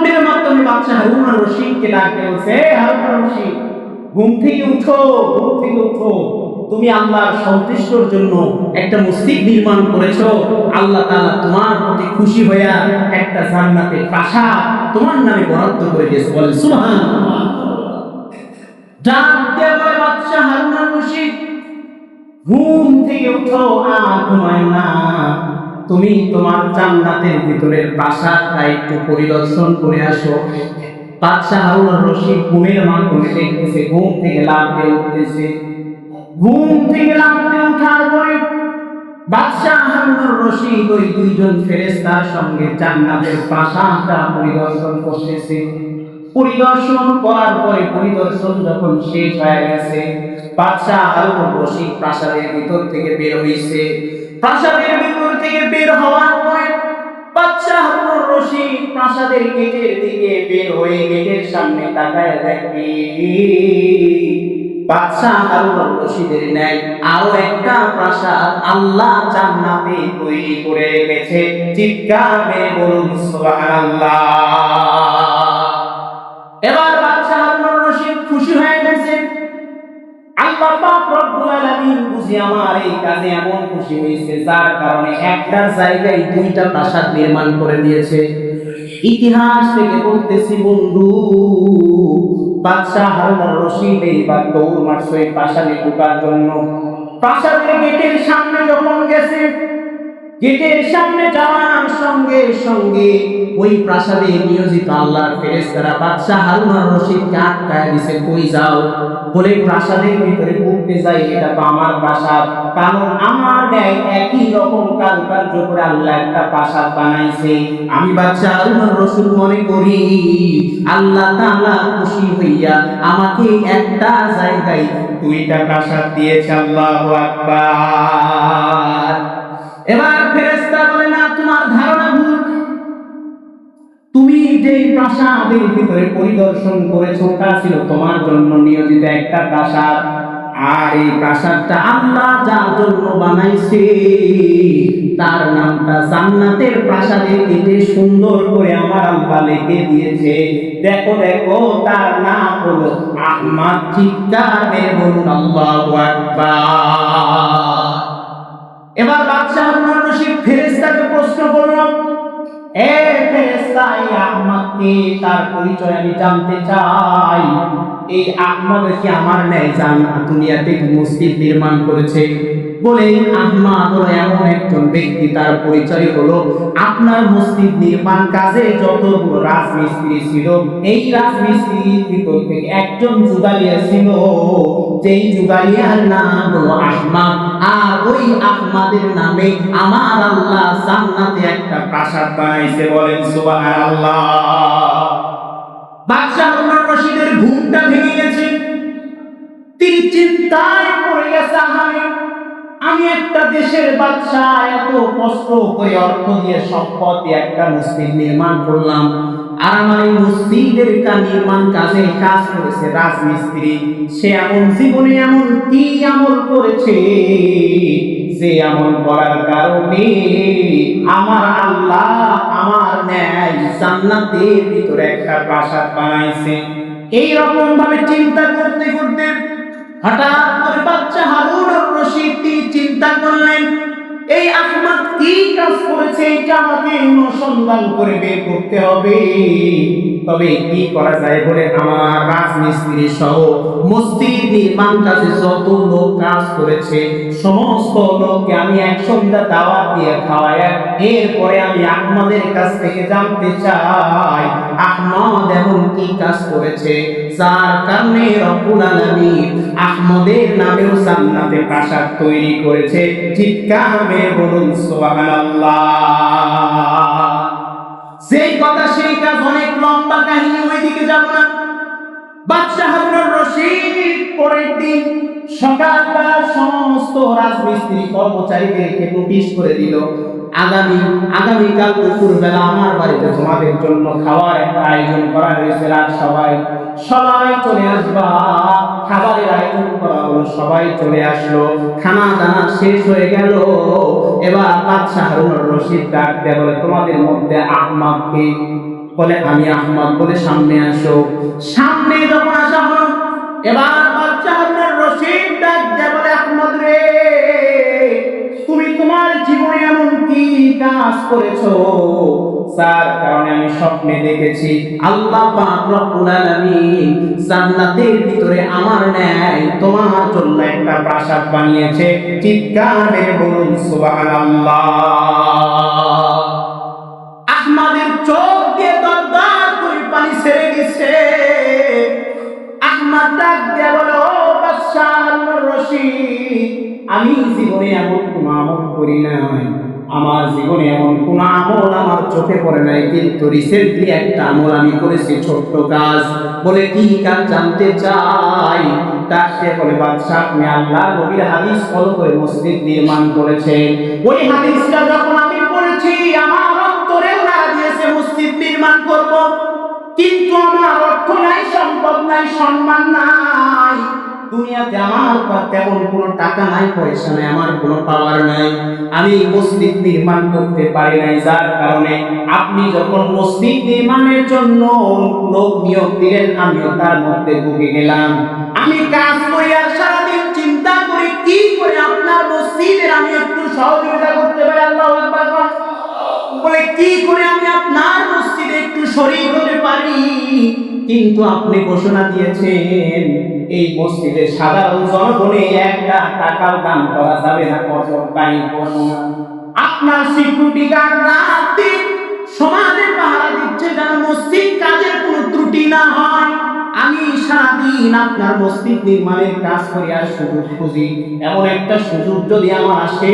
স্বপ্নের মাধ্যমে বাদশা হারুন আর রশিদকে ডাকতে বলছে, হারুন আর রশিদ, ঘুম থেকে উঠো, ঘুম থেকে উঠো। তুমি আল্লাহর সন্তুষ্টির জন্য একটা মসজিদ নির্মাণ করেছো। আল্লাহ তাআলা তোমার প্রতি খুশি হইয়া একটা জান্নাতে প্রাসাদ তোমার নামে বরাদ্দ করে দিয়েছে। বলেন সুবহানাল্লাহ। ডাক দিয়ে বলে বাদশা হারুন আর রশিদ, ঘুম থেকে উঠো, আর ঘুমায় না। তুমি তোমার জান্নাতের ভিতরের প্রাসাদটা একটু পরিদর্শন করে আসো। বাদশা হারুন আর রশিদ ঘুমের মাধ্যমে দেখতেছে ঘুম থেকে লাফ দিয়ে উঠতেছে। ঘুম থেকে লাফ দিয়ে ওঠার পরে বাদশা হারুন আর রশিদ ওই দুইজন ফেরেশতার সঙ্গে জান্নাতের প্রাসাদটা পরিদর্শন করতেছে। পরিদর্শন করার পরে পরিদর্শন যখন শেষ হয়ে গেছে, বাদশা হারুন আর রশিদ প্রাসাদের ভিতর থেকে বের হইছে। প্রাসাদের ভিতর থেকে বের হওয়ার পরে বাদশা হারুন আর রশিদ প্রাসাদের গেটের দিকে বের হয়ে গেটের সামনে তাকায় দেখে বাদশা হারুন আর রশিদের ন্যায় আরো একটা প্রাসাদ আল্লাহ জান্নাতে তৈরি করে রেখেছে। চিৎকার মেরে বলুন সুবহানাল্লাহ। এবার বাদশা হারুন আর রশিদ খুশি হয়ে গেছে। আল্লাহ পাক রব্বুল আলামিন বুঝি আমার এই কাজে এমন খুশি হয়েছে, যার কারণে একটার জায়গায় দুইটা প্রাসাদ নির্মাণ করে দিয়েছে। ইতিহাস থেকে বলতেছি বন্ধু, বাদশা হারুন আর রশিদ এইবার দৌড় মারছে ওই প্রাসাদে ঢোকার জন্য। প্রাসাদের গেটের সামনে যখন গেছে, গেটের সামনে যাওয়ার সঙ্গে সঙ্গে ওই প্রাসাদে নিয়োজিত আল্লাহর ফেরেশতারা বাদশা হারুন আর রশিদকে আটকায় দিছে। কই যাও? বলে প্রাসাদের ভিতরে ঢুকতে যাই, এটা তো আমার প্রাসাদ, কারণ আমার ন্যায় একই রকম কারুকার্য করে আল্লাহ একটা প্রাসাদ বানাইছে। আমি বাদশা হারুন আর রশিদ মনে করি আল্লাহ তাআলা খুশি হইয়া আমাকে একটা জায়গায় দুইটা প্রাসাদ দিয়েছে। আল্লাহু আকবার। এবার ফেরেশতা বলে, না, তোমার ধারণা ভুল। তুমি যে প্রাসাদের ভিতরে পরিদর্শন করেছো তা ছিল তোমার জন্য নিয়োজিত একটা প্রাসাদ, আর এই প্রাসাদটা আল্লাহ যার জন্য বানাইছে তার নামটা জান্নাতের প্রাসাদের গেটে সুন্দর করে আমার আল্লাহ লিখে দিয়েছে। দেখো দেখো, তার নাম হলো আহমদ। চিৎকার মেরে বলুন আল্লাহু আকবার। এবার বাদশা হারুন আর রশিদ ফেরেশতাকে প্রশ্ন করল, এ ফেরেশতা, এই আহমদ কে? তার পরিচয় আমি জানতে চাই। এই আহমদ কি আমার ন্যায় দুনিয়াতে মসজিদ নির্মাণ করেছে? বলে আহমদ হলো এমন একজন ব্যক্তি, তার পরিচয় হলো আপনার মসজিদ নির্মাণ কাজে যতগুলো রাজমিস্ত্রি ছিল, এই রাজমিস্ত্রির ভিতর থেকে একজন যুগালিয়া ছিল, যেই যুগালিয়ার নাম হলো আহমদ। আর ওই আহমদের নামে আমার আল্লাহ জান্নাতে একটা প্রাসাদ বানাইছে। বলেন সুবহানাল্লাহ। বাদশা হারুন আর রশিদের ঘুমটা ভেঙে গেছে। তিনি চিন্তায় পড়ে গেছে, আমি একটা দেশের বাদশা, এত কষ্ট করে অর্থ দিয়ে সম্পদ দিয়ে একটা মসজিদ নির্মাণ করলাম, আর আমার এই মসজিদের নির্মাণ কাজে কাজ করেছে রাজমিস্ত্রি। সে এমন জীবনে এমন কি আমল করেছে যে আমল করার কারণে আমার আল্লাহ আমার ন্যায় জান্নাতের ভিতরে একটা প্রাসাদ বানাইছে। এই রকম ভাবে চিন্তা করতে করতে হঠাৎ করে বাদশা হারুন আর রশিদ চিন্তা করলেন, এই আহমদ কি কাজ করেছে এটা আমাকে অনুসন্ধান করে বের করতে হবে। তবে কি করা যায়? বলে আমার রাজমিস্ত্রি সহ মসজিদ নির্মাণ কাজে যত লোক কাজ করেছে সমস্ত লোককে আমি এক সন্ধ্যা দাওয়াত দিয়ে খাওয়াই, এরপরে আমি আহমদের কাছ থেকে জানতে চাই আহমদ এমন কি কাজ করেছে যার কারণে রব্বুল আলামিন আহমদের নামেও জান্নাতে প্রাসাদ তৈরি করেছে। চিৎকার মেরে বলুন সুবহানাল্লাহ। সেই কথা সেই কাজ, অনেক লম্বা কাহিনী, ওইদিকে যাব না। বাদশা হারুন আর রশিদ পরের দিন সকালবেলা সমস্ত রাজমিস্ত্রি কর্মচারীদেরকে নোটিশ করে দিল, আগামীকাল দুপুরবেলা আমার বাড়িতে তোমাদের জন্য খাওয়ার একটা আয়োজন করা হয়েছে। রাত সবাই চলে আসবা। খাবারের আয়োজন করা হলো, সবাই চলে আসলো। খানা দানা শেষ হয়ে গেল। এবার বাদশা হারুন আর রশিদ ডাক দিয়ে বলে, তোমাদের মধ্যে আহমদ কে? বলে আমি আহমদ, বলে সামনে আসো। সামনে যখন আসা হলো, এবার বাদশাহ হারুনুর রশিদ ডাক দিয়ে বলে আহমদ রে, তুমি তোমার জীবনে এমন কি কাজ করেছো যার কারণে আমি স্বপ্নে দেখেছি আল্লাহ পাক রব্বুল আলামিন জান্নাতের ভিতরে আমার ন্যায় তোমার জন্য একটা প্রাসাদ বানিয়েছে। চিৎকার মেরে বলুন সুবহানাল্লাহ। আহমদের চোখ দিয়ে দরদর করে পানি ছেড়ে গেছে। আহমদ ডাক দিয়ে বলে, ও বাদশাহ হারুনুর রশিদ, আমি জীবনে এমন কোন আমল করি নাই, আমার জীবনে এমন কোন আমল আমার চোখে পড়ে নাই, কিন্তু রিসেন্টলি একটা আমল আমি করেছি, ছোট্ট কাজ। বলে কি কাজ জানতে চাই? ডাকতে বলে বাদশাহ, আপনি আল্লাহ নবীর হাদিস ফলো করে মসজিদ নির্মাণ করেছেন। ওই হাদিসটা যখন আমি পড়েছি, আমার অন্তরে নাড়া দিয়েছে মসজিদ নির্মাণ করব, কিন্তু আমার অর্থ নাই, সম্পদ নাই, সম্মান নাই, দুনিয়াতে আমার তেমন কোনো টাকা নাই, পয়সা নাই, আমার কোনো পাওয়ার নাই, আমি মসজিদ নির্মাণ করতে পারি নাই। যার কারণে আপনি যখন মসজিদ নির্মাণের জন্য লোক নিয়োগ দিলেন, আমিও তার মধ্যে ঢুকে গেলাম। আমি কাজ করি আর সারাদিন চিন্তা করি কি করে আপনার মসজিদের আমি একটু সহযোগিতা করতে পারি। আল্লাহু আকবার। বলে কি করে আমি আপনার মসজিদে একটু শরীক হতে পারি। কিন্তু আপনি ঘোষণা দিয়েছেন এই মসজিদে সাধারণ জনগণে একটা টাকাও দান করা যাবে না, আপনার সিকিউরিটি গার্ড রাতে সমাজে পাহারা দিচ্ছে যেন মসজিদ কাজের কোনো ত্রুটি না হয়। আমি সারাদিন আপনার মসজিদ নির্মাণের কাজ করি আর সুযোগ খুঁজি, এমন একটা সুযোগ যদি আমার আসে,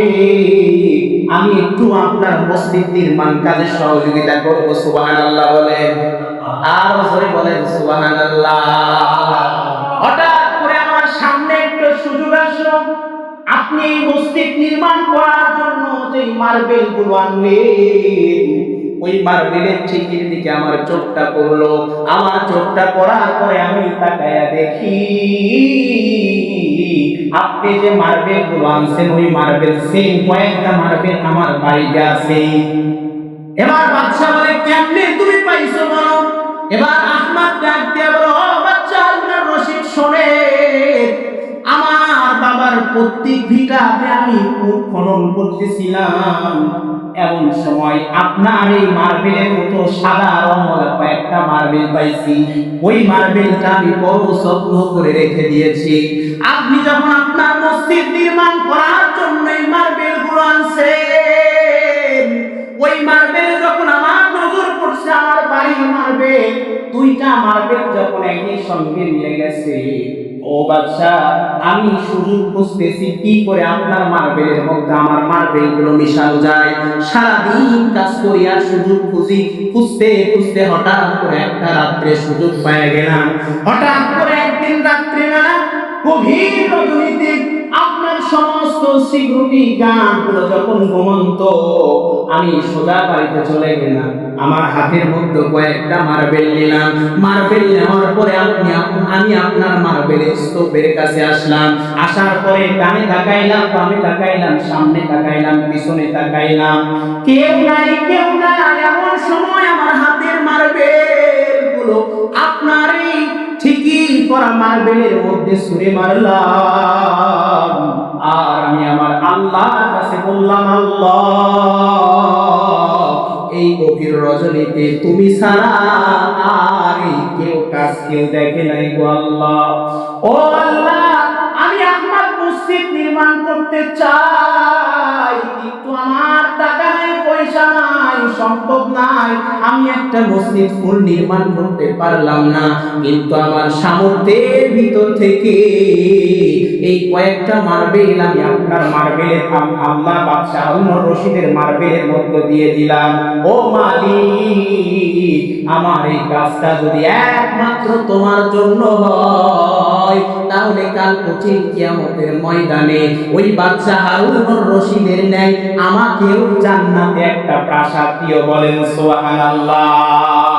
আমি একটু আপনার মসজিদ নির্মাণ কাজে সহযোগিতা করবো। সুবহানাল্লাহ বলেন, আর জোরে বলেন সুবহানাল্লাহ। হঠাৎ করে আমার সামনে একটা সুযোগ আসলো, আপনি এই মসজিদ নির্মাণ করার জন্য যে মার্বেল গুলো আনলেন, ওই মার্বেলের ঠিকের দিকে আমার চোখটা পড়লো। আমার চোখটা পড়ার পরে আমি তাকায়া দেখি আপনি যে মার্বেল গুলো আনছেন, ওই মার্বেল সেম কয়েকটা মার্বেল আমার বাড়িতে আছে। এবার বাদশা বলে, কেমনে তুমি পাইছো বলো? এবার আহমদ ডাক দিয়ে বলো, ও বাদশা হারুনুর রশিদ শোনে, আমার বাবার প্রত্যেক ভিটাতে আমি খনন করতেছিলাম, এমন সময় আপনার এই মার্বেলের মতো সাদা রঙের কয়েকটা মার্বেল পাইছি। ওই মার্বেলটা আমি বড় যত্ন করে রেখে দিয়েছি। আপনি যখন আপনার মসজিদ নির্মাণ করার জন্য এই মার্বেল গুলো আনছেন, ওই মার্বেল যখন আমার নজর পড়ছে, আমার বাড়ির মার্বেল দুইটা মার্বেল যখন একই সঙ্গে মিলে গেছে, ও বাদশাহ, আমি সুযোগ খুঁজতেছি কি করে আপনার মার্বেলের মধ্যে আমার মার্বেল গুলো মিশানো যায়। সারাদিন কাজ করি আর সুযোগ খুঁজি, খুঁজতে খুঁজতে হঠাৎ করে একটা রাত্রে সুযোগ পেয়ে গেলাম। হঠাৎ করে একদিন রাত্রিবেলা গভীর রজনীতে আপনার সমস্ত সিকিউরিটি গার্ডগুলো যখন ঘুমন্ত, আমি সোজা বাড়িতে চলে গেলাম। আমার হাতের মধ্যে কয়েকটা মার্বেল নিলাম। মার্বেল নেওয়ার পরে আমি আপনার মার্বেলের স্তূপের কাছে আসলাম। আসার পরে ডানে তাকাইলাম, বামে তাকাইলাম, সামনে তাকাইলাম, পিছনে তাকাইলাম, কেউ নাই, কেউ নাই। এমন সময় আমার হাতের মার্বেল গুলো আপনার এই ঠিকই করা মার্বেলের মধ্যে ছুঁড়ে মারলাম। আর আমি আমার আল্লাহর কাছে বললাম, আল্লাহ, এই গভীর রজনীতে তুমি ছাড়া আর কেউ দেখে নাই গো আল্লাহ। ও আল্লাহ, আমি আহমদ মসজিদ নির্মাণ করতে চাই, কিন্তু আমার টাকা নাই, পয়সা নাই, সম্পদ নাই, আমি একটা মসজিদ ফুল নির্মাণ করতে পারলাম না। কিন্তু আমার সামর্থ্যের ভিতর থেকে এই কয়েকটা মার্বেল আমি আপনার মার্বেলের আল্লাহ বাদশাহ হারুনুর রশিদের মার্বেলের মধ্যে দিয়ে দিলাম। ও মালিক, আমার এই কাজটা যদি একমাত্র তোমার জন্য হয়, তাহলে কাল কঠিন কিয়ামতের ময়দানে ওই বাদশাহ হারুনুর রশিদের ন্যায় আমাকেও জান্নাতে একটা প্রাসাদ দিও। বলেন সুবহানাল্লাহ।